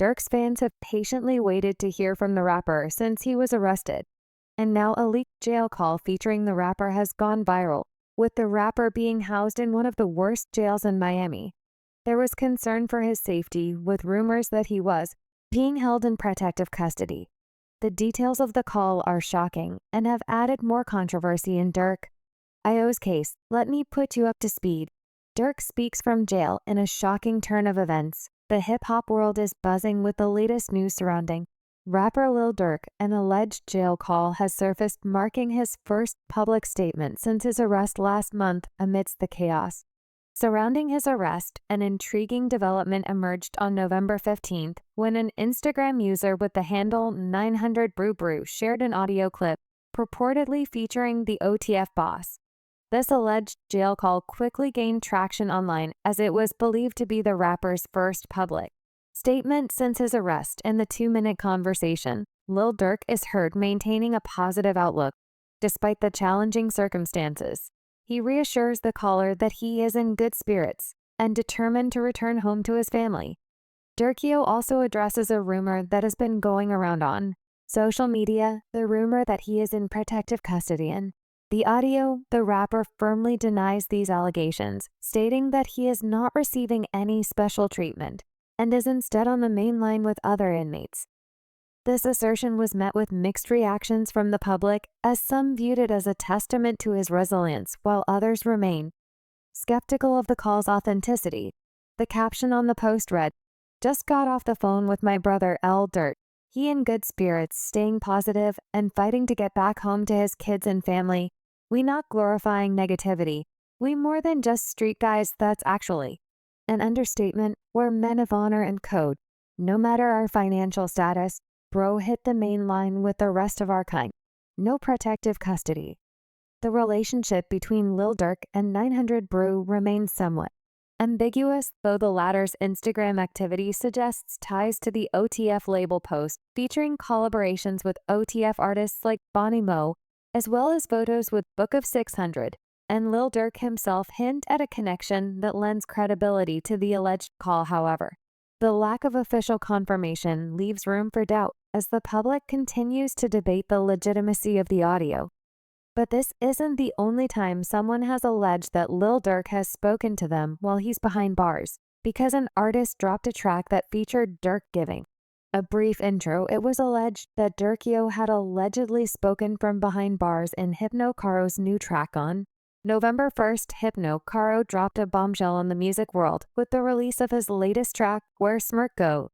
Durk's fans have patiently waited to hear from the rapper since he was arrested. And now a leaked jail call featuring the rapper has gone viral, with the rapper being housed in one of the worst jails in Miami. There was concern for his safety, with rumors that he was being held in protective custody. The details of the call are shocking and have added more controversy in Durk's case. Let me put you up to speed. Durk speaks from jail in a shocking turn of events. The hip-hop world is buzzing with the latest news surrounding rapper Lil Durk. An alleged jail call has surfaced, marking his first public statement since his arrest last month. Amidst the chaos surrounding his arrest, an intriguing development emerged on November 15th when an Instagram user with the handle 900brew shared an audio clip purportedly featuring the OTF boss. This alleged jail call quickly gained traction online as it was believed to be the rapper's first public statement since his arrest. In the 2-minute conversation, Lil Durk is heard maintaining a positive outlook despite the challenging circumstances. He reassures the caller that he is in good spirits and determined to return home to his family. Durk also addresses a rumor that has been going around on social media, the rumor that he is in protective custody. In the audio, the rapper firmly denies these allegations, stating that he is not receiving any special treatment and is instead on the main line with other inmates. This assertion was met with mixed reactions from the public, as some viewed it as a testament to his resilience, while others remain skeptical of the call's authenticity. The caption on the post read, "Just got off the phone with my brother Lil Durk. He in good spirits, staying positive, and fighting to get back home to his kids and family. We not glorifying negativity. We more than just street guys. That's actually an understatement. We're men of honor and code. No matter our financial status, bro hit the main line with the rest of our kind. No protective custody." The relationship between Lil Durk and 900brew remains somewhat ambiguous, though the latter's Instagram activity suggests ties to the OTF label post featuring collaborations with OTF artists like Bonnie Mo, as well as photos with Book of 600, and Lil Durk himself hint at a connection that lends credibility to the alleged call. However, the lack of official confirmation leaves room for doubt as the public continues to debate the legitimacy of the audio. But this isn't the only time someone has alleged that Lil Durk has spoken to them while he's behind bars, because an artist dropped a track that featured Durk giving a brief intro. It was alleged that Durk had allegedly spoken from behind bars in Hypno Caro's new track on November 1st. Hypno Caro dropped a bombshell on the music world with the release of his latest track, Where Smirk Go.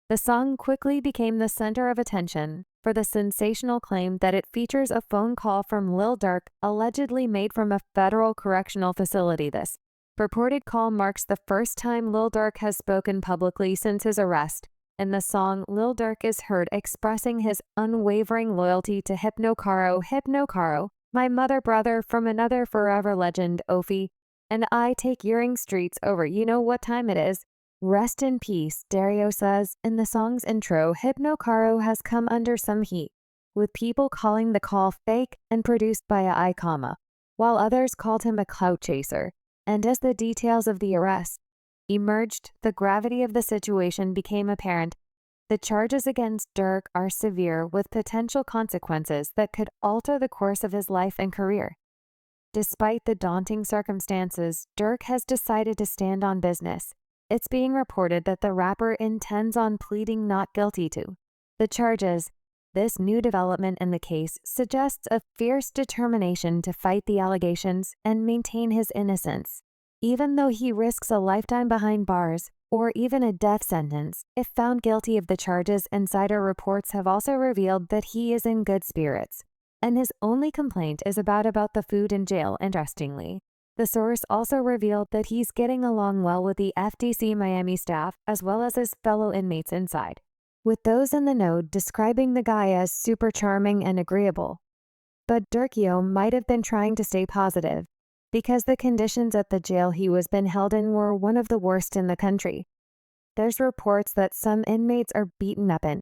The song quickly became the center of attention for the sensational claim that it features a phone call from Lil Durk allegedly made from a federal correctional facility. This purported call marks the first time Lil Durk has spoken publicly since his arrest. In the song, Lil Durk is heard expressing his unwavering loyalty to Hypno Caro, my mother brother from another forever legend, Ophie, and I take Earring Streets over you know what time it is. Rest in peace, Dario says. In the song's intro, Hypno Caro has come under some heat, with people calling the call fake and produced by a Icoma, while others called him a clout chaser. And as the details of the arrest emerged, the gravity of the situation became apparent. The charges against Durk are severe, with potential consequences that could alter the course of his life and career. Despite the daunting circumstances, Durk has decided to stand on business. It's being reported that the rapper intends on pleading not guilty to the charges. This new development in the case suggests a fierce determination to fight the allegations and maintain his innocence, even though he risks a lifetime behind bars or even a death sentence if found guilty of the charges. Insider reports have also revealed that he is in good spirits, and his only complaint is about the food in jail. Interestingly, the source also revealed that he's getting along well with the FDC Miami staff as well as his fellow inmates inside, with those in the know describing the guy as super charming and agreeable. But Durk might have been trying to stay positive, because the conditions at the jail he was been held in were one of the worst in the country. There's reports that some inmates are beaten up in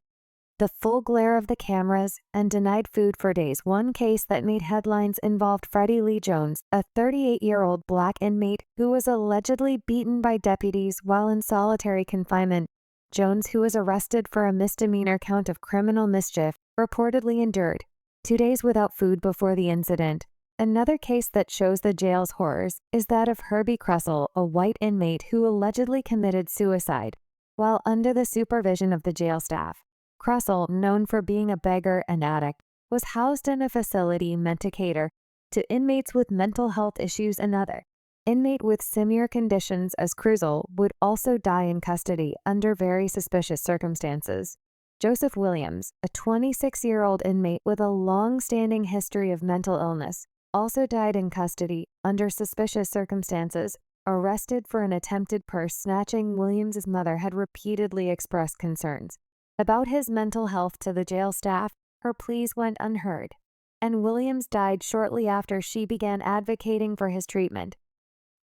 the full glare of the cameras and denied food for days. One case that made headlines involved Freddie Lee Jones, a 38-year-old black inmate who was allegedly beaten by deputies while in solitary confinement. Jones, who was arrested for a misdemeanor count of criminal mischief, reportedly endured 2 days without food before the incident. Another case that shows the jail's horrors is that of Herbie Kressel, a white inmate who allegedly committed suicide while under the supervision of the jail staff. Kressel, known for being a beggar and addict, was housed in a facility meant to cater to inmates with mental health issues. Another inmate with similar conditions as Kressel would also die in custody under very suspicious circumstances. Joseph Williams, a 26-year-old inmate with a long-standing history of mental illness, also died in custody under suspicious circumstances. Arrested for an attempted purse snatching, Williams's mother had repeatedly expressed concerns about his mental health to the jail staff. Her pleas went unheard, and Williams died shortly after she began advocating for his treatment.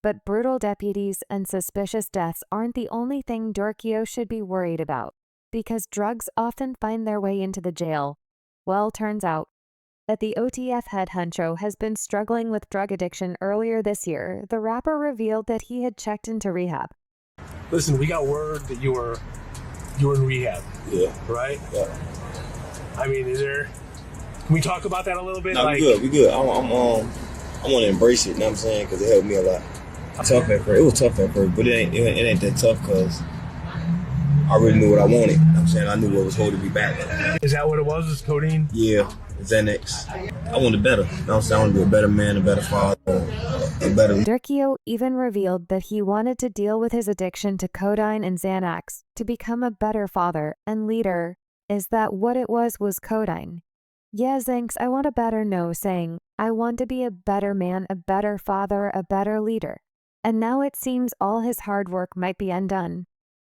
But brutal deputies and suspicious deaths aren't the only thing Durk should be worried about, because drugs often find their way into the jail. Well, turns out that the OTF head honcho has been struggling with drug addiction. Earlier this year, the rapper revealed that he had checked into rehab. Listen, we got word that you were in rehab. Yeah. Right? Yeah. I mean, can we talk about that a little bit? No, we good. I want to embrace it, you know what I'm saying? Because it helped me a lot. Tough at first. It was tough at first, but it ain't that tough because I really knew what I wanted. You know what I'm saying? I knew what was holding me back. Is that what it was? Was codeine? Yeah. Xanax. I wanted better. You know what I'm saying? I want to be a better man, a better father, a better... Durk even revealed that he wanted to deal with his addiction to codeine and Xanax to become a better father and leader. Is that what it was codeine? Yeah, thanks. I want a better no, saying, I want to be a better man, a better father, a better leader. And now it seems all his hard work might be undone.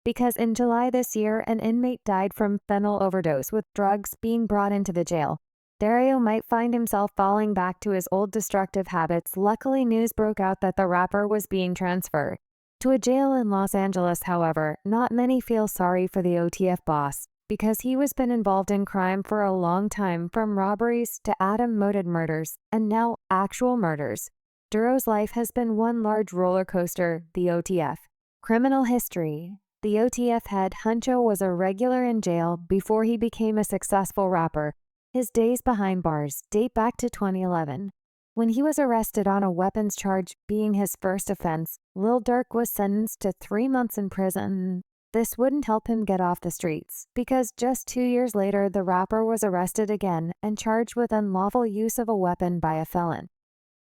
Because in July this year, an inmate died from fentanyl overdose with drugs being brought into the jail. Dario might find himself falling back to his old destructive habits. Luckily, news broke out that the rapper was being transferred to a jail in Los Angeles. However, not many feel sorry for the OTF boss, because he has been involved in crime for a long time, from robberies to atom-motive murders, and now actual murders. Duro's life has been one large roller coaster. The OTF criminal history. The OTF head honcho was a regular in jail before he became a successful rapper. His days behind bars date back to 2011, when he was arrested on a weapons charge being his first offense. Lil Durk was sentenced to 3 months in prison. This wouldn't help him get off the streets, because just 2 years later the rapper was arrested again and charged with unlawful use of a weapon by a felon.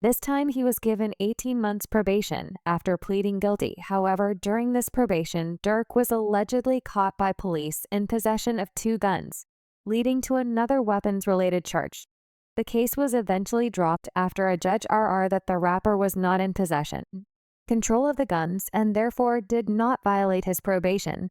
This time he was given 18 months probation after pleading guilty. However, during this probation, Durk was allegedly caught by police in possession of 2 guns, leading to another weapons-related charge. The case was eventually dropped after a judge RR that the rapper was not in possession, control of the guns, and therefore did not violate his probation.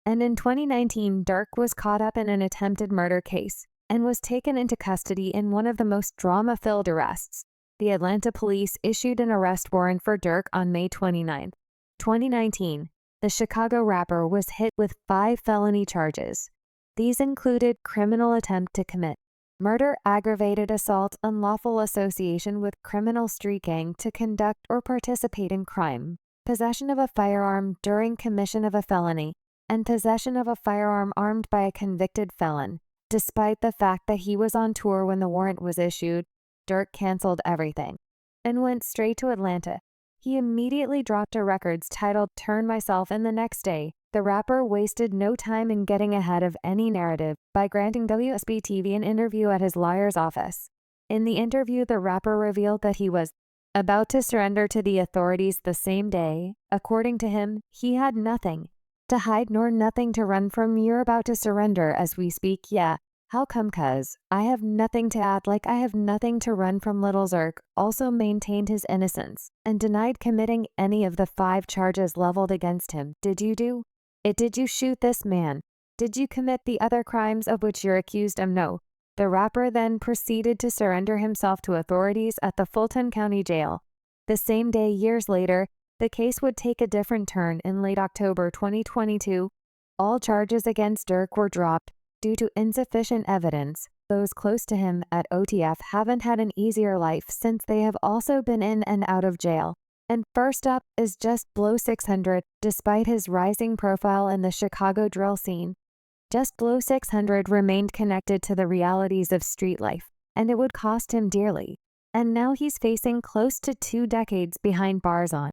And in 2019, Durk was caught up in an attempted murder case and was taken into custody in one of the most drama-filled arrests. The Atlanta police issued an arrest warrant for Durk on May 29, 2019. The Chicago rapper was hit with 5 felony charges. These included criminal attempt to commit murder, aggravated assault, unlawful association with criminal street gang to conduct or participate in crime, possession of a firearm during commission of a felony, and possession of a firearm armed by a convicted felon. Despite the fact that he was on tour when the warrant was issued, Durk canceled everything and went straight to Atlanta. He immediately dropped a records titled Turn Myself, and the next day, the rapper wasted no time in getting ahead of any narrative by granting WSB-TV an interview at his lawyer's office. In the interview, the rapper revealed that he was about to surrender to the authorities the same day. According to him, he had nothing to hide nor nothing to run from. You're about to surrender as we speak, yeah. How come? Cuz I have nothing to add, like I have nothing to run from. Lil Durk also maintained his innocence and denied committing any of the 5 charges leveled against him. Did you do it? Did you shoot this man? Did you commit the other crimes of which you're accused? No. The rapper then proceeded to surrender himself to authorities at the Fulton County Jail. The same day, years later, the case would take a different turn. In late October 2022, all charges against Durk were dropped due to insufficient evidence. Those close to him at OTF haven't had an easier life since they have also been in and out of jail. And first up is Just Blow 600. Despite his rising profile in the Chicago drill scene, Just Blow 600 remained connected to the realities of street life, and it would cost him dearly. And now he's facing close to 2 decades behind bars on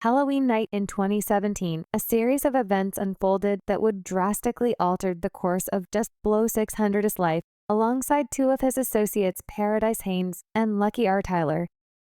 Halloween night in 2017. A series of events unfolded that would drastically alter the course of Just Blow 600's life. Alongside 2 of his associates, Paradise Haynes and Lucky R. Tyler,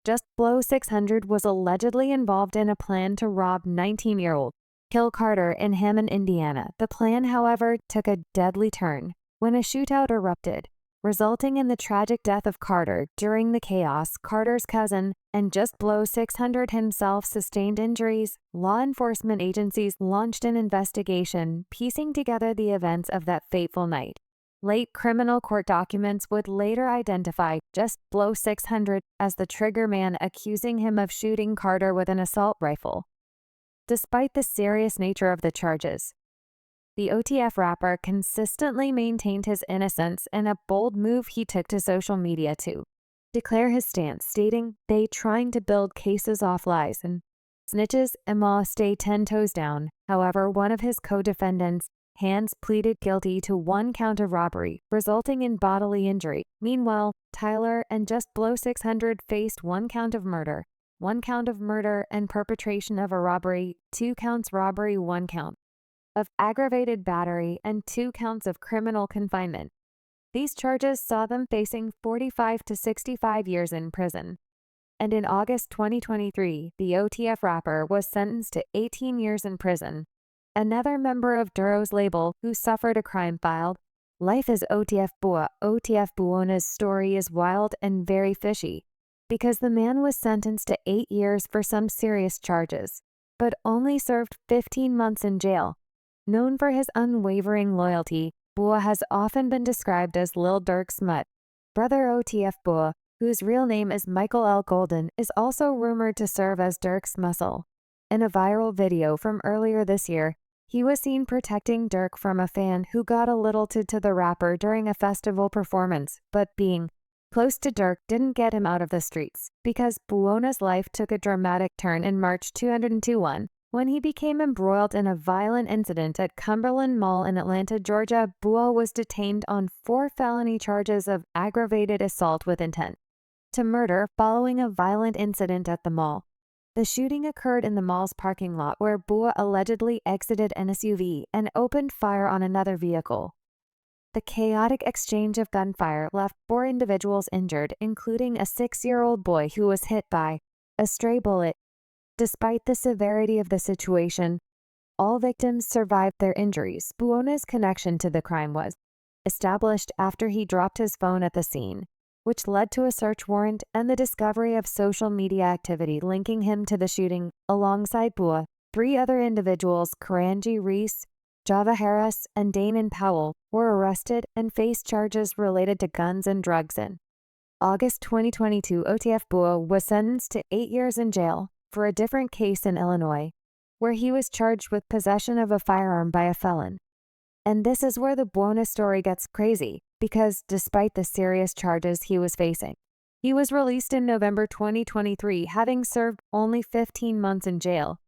Just Blow 600 was allegedly involved in a plan to rob 19-year-old Kill Carter in Hammond, Indiana. The plan, however, took a deadly turn when a shootout erupted, resulting in the tragic death of Carter. During the chaos, Carter's cousin and Just Blow 600 himself sustained injuries. Law enforcement agencies launched an investigation, piecing together the events of that fateful night. Late criminal court documents would later identify Just Blow 600 as the trigger man, accusing him of shooting Carter with an assault rifle. Despite the serious nature of the charges, the OTF rapper consistently maintained his innocence in a bold move he took to social media to declare his stance, stating, "They trying to build cases off lies and snitches and must stay 10 toes down." However, one of his co-defendants, Hans, pleaded guilty to 1 count of robbery, resulting in bodily injury. Meanwhile, Tyler and Just Blow 600 faced 1 count of murder, 1 count of murder and perpetration of a robbery, 2 counts robbery, 1 count of aggravated battery, and 2 counts of criminal confinement. These charges saw them facing 45 to 65 years in prison. And in August 2023, the OTF rapper was sentenced to 18 years in prison. Another member of Duro's label who suffered a crime filed, "Life is OTF Bula." OTF Bula's story is wild and very fishy, because the man was sentenced to 8 years for some serious charges, but only served 15 months in jail. Known for his unwavering loyalty, Bula has often been described as Lil Durk's mutt. Brother OTF Bula, whose real name is Michael L. Golden, is also rumored to serve as Durk's muscle. In a viral video from earlier this year, he was seen protecting Durk from a fan who got a little to the rapper during a festival performance, but being close to Durk didn't get him out of the streets, because Bula's life took a dramatic turn in March 2021 when he became embroiled in a violent incident at Cumberland Mall in Atlanta, Georgia. Bula was detained on 4 felony charges of aggravated assault with intent to murder following a violent incident at the mall. The shooting occurred in the mall's parking lot, where Bula allegedly exited an SUV and opened fire on another vehicle. The chaotic exchange of gunfire left 4 individuals injured, including a 6-year-old boy who was hit by a stray bullet. Despite the severity of the situation, all victims survived their injuries. Bula's connection to the crime was established after he dropped his phone at the scene, which led to a search warrant and the discovery of social media activity linking him to the shooting. Alongside Bula, 3 other individuals, Karanji Reese, Java Harris, and Damon Powell, were arrested and faced charges related to guns and drugs. In August 2022, OTF Bula was sentenced to 8 years in jail for a different case in Illinois, where he was charged with possession of a firearm by a felon. And this is where the Bula story gets crazy, because despite the serious charges he was facing, he was released in November 2023, having served only 15 months in jail.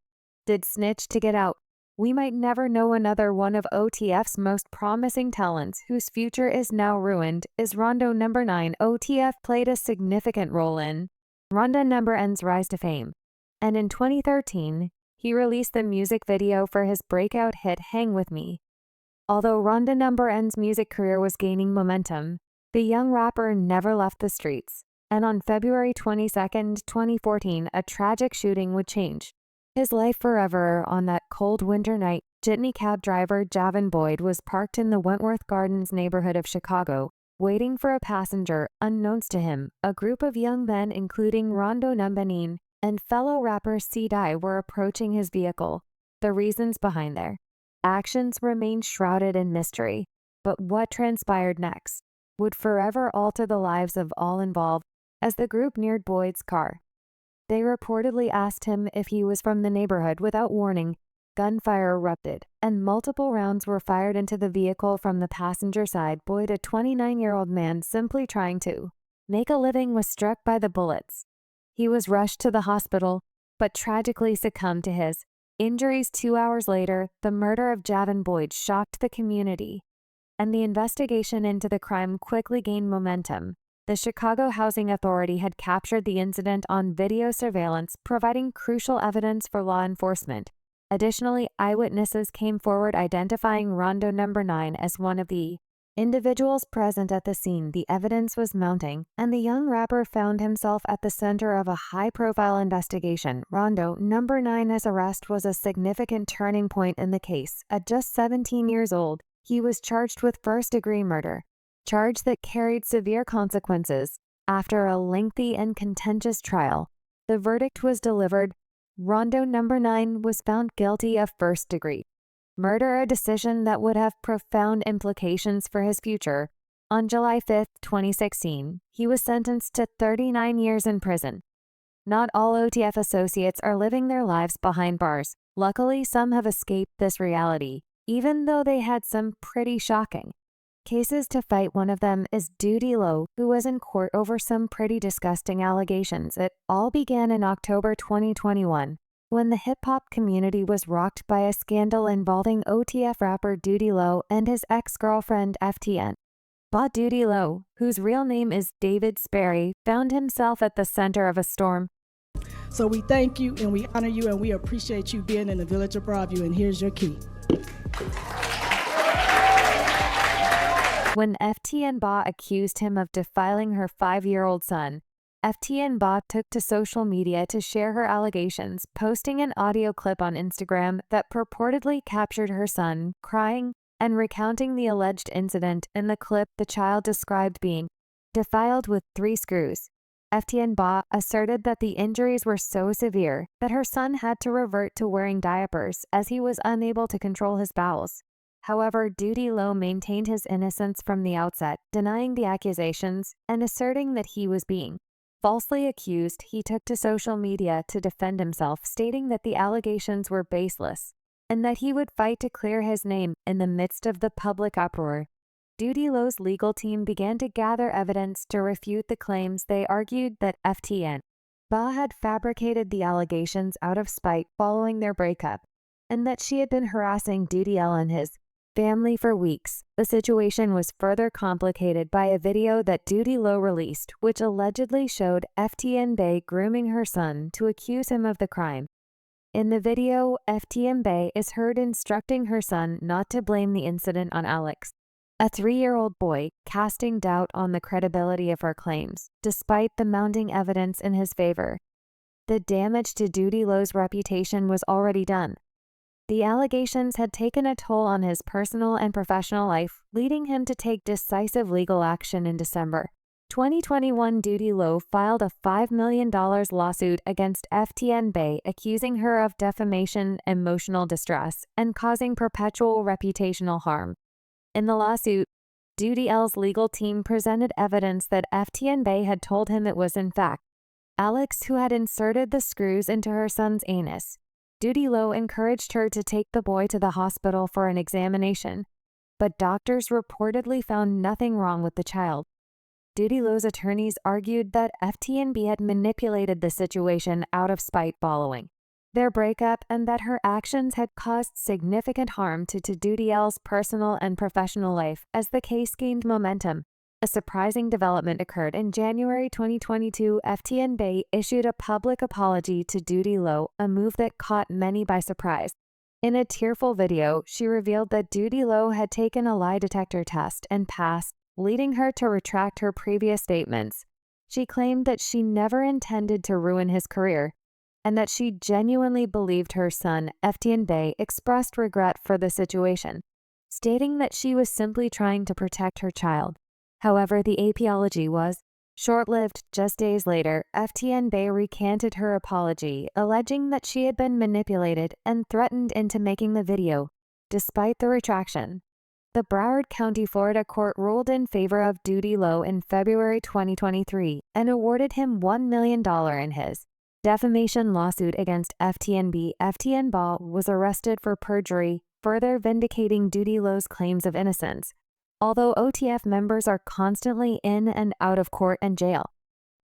Did snitch to get out? We might never know. Another one of OTF's most promising talents, whose future is now ruined, is RondoNumbaNine. OTF played a significant role in RondoNumbaNine's rise to fame, and in 2013, he released the music video for his breakout hit Hang With Me. Although RondoNumbaNine's music career was gaining momentum, the young rapper never left the streets, and on February 22, 2014, a tragic shooting would change his life forever. On that cold winter night, jitney cab driver Javon Boyd was parked in the Wentworth Gardens neighborhood of Chicago, waiting for a passenger. Unknowns to him, a group of young men, including RondoNumbaNine and fellow rapper C-Dye, were approaching his vehicle. The reasons behind their actions remain shrouded in mystery, but what transpired next would forever alter the lives of all involved. As the group neared Boyd's car, they reportedly asked him if he was from the neighborhood. Without warning, gunfire erupted, and multiple rounds were fired into the vehicle from the passenger side. Boyd, a 29-year-old man simply trying to make a living, was struck by the bullets. He was rushed to the hospital, but tragically succumbed to his injuries 2 hours later. The murder of Javon Boyd shocked the community, and the investigation into the crime quickly gained momentum. The Chicago Housing Authority had captured the incident on video surveillance, providing crucial evidence for law enforcement. Additionally, eyewitnesses came forward identifying RondoNumbaNine as one of the individuals present at the scene. The evidence was mounting, and the young rapper found himself at the center of a high-profile investigation. RondoNumbaNine's arrest was a significant turning point in the case. At just 17 years old, he was charged with first-degree murder, charge that carried severe consequences. After a lengthy and contentious trial, the verdict was delivered. RondoNumbaNine was found guilty of first-degree murder, a decision that would have profound implications for his future. On July 5, 2016, he was sentenced to 39 years in prison. Not all OTF associates are living their lives behind bars. Luckily, some have escaped this reality, even though they had some pretty shocking cases to fight. One of them is Duty Low, who was in court over some pretty disgusting allegations. It all began in October 2021, when the hip-hop community was rocked by a scandal involving OTF rapper Duty Low and his ex-girlfriend FTN. But Duty Low, whose real name is David Sperry, found himself at the center of a storm. So we thank you and we honor you and we appreciate you being in the village of Broadview, and here's your key. When FTN Ba accused him of defiling her 5-year-old son, FTN Ba took to social media to share her allegations, posting an audio clip on Instagram that purportedly captured her son crying and recounting the alleged incident. In the clip, the child described being defiled with 3 screws. FTN Ba asserted that the injuries were so severe that her son had to revert to wearing diapers as he was unable to control his bowels. However, Duty Low maintained his innocence from the outset, denying the accusations and asserting that he was being falsely accused. He took to social media to defend himself, stating that the allegations were baseless and that he would fight to clear his name. In the midst of the public uproar, Duty Low's legal team began to gather evidence to refute the claims. They argued that FTN Ba had fabricated the allegations out of spite following their breakup, and that she had been harassing Duty L and his family for weeks. The situation was further complicated by a video that Duty Low released, which allegedly showed FTN Bay grooming her son to accuse him of the crime. In the video, FTN Bay is heard instructing her son not to blame the incident on Alex, a 3-year-old boy, casting doubt on the credibility of her claims, despite the mounting evidence in his favor. The damage to Duty Low's reputation was already done. The allegations had taken a toll on his personal and professional life, leading him to take decisive legal action. In December 2021, Duty Low filed a $5 million lawsuit against FTN Bay, accusing her of defamation, emotional distress, and causing perpetual reputational harm. In the lawsuit, Duty L's legal team presented evidence that FTN Bay had told him it was in fact Alex who had inserted the screws into her son's anus. Duty Low encouraged her to take the boy to the hospital for an examination, but doctors reportedly found nothing wrong with the child. Duty Low's attorneys argued that FTNB had manipulated the situation out of spite following their breakup, and that her actions had caused significant harm to Duty L's personal and professional life. As the case gained momentum, a surprising development occurred. In January 2022, FTN Bay issued a public apology to Duty Low, a move that caught many by surprise. In a tearful video, she revealed that Duty Low had taken a lie detector test and passed, leading her to retract her previous statements. She claimed that she never intended to ruin his career, and that she genuinely believed her son, FTN Bay, expressed regret for the situation, stating that she was simply trying to protect her child. However, the apology was short-lived. Just days later, FTN Bay recanted her apology, alleging that she had been manipulated and threatened into making the video. Despite the retraction, the Broward County, Florida court ruled in favor of Duty Low in February 2023 and awarded him $1 million in his defamation lawsuit against FTNB. FTN Ba was arrested for perjury, further vindicating Duty Low's claims of innocence. Although OTF members are constantly in and out of court and jail,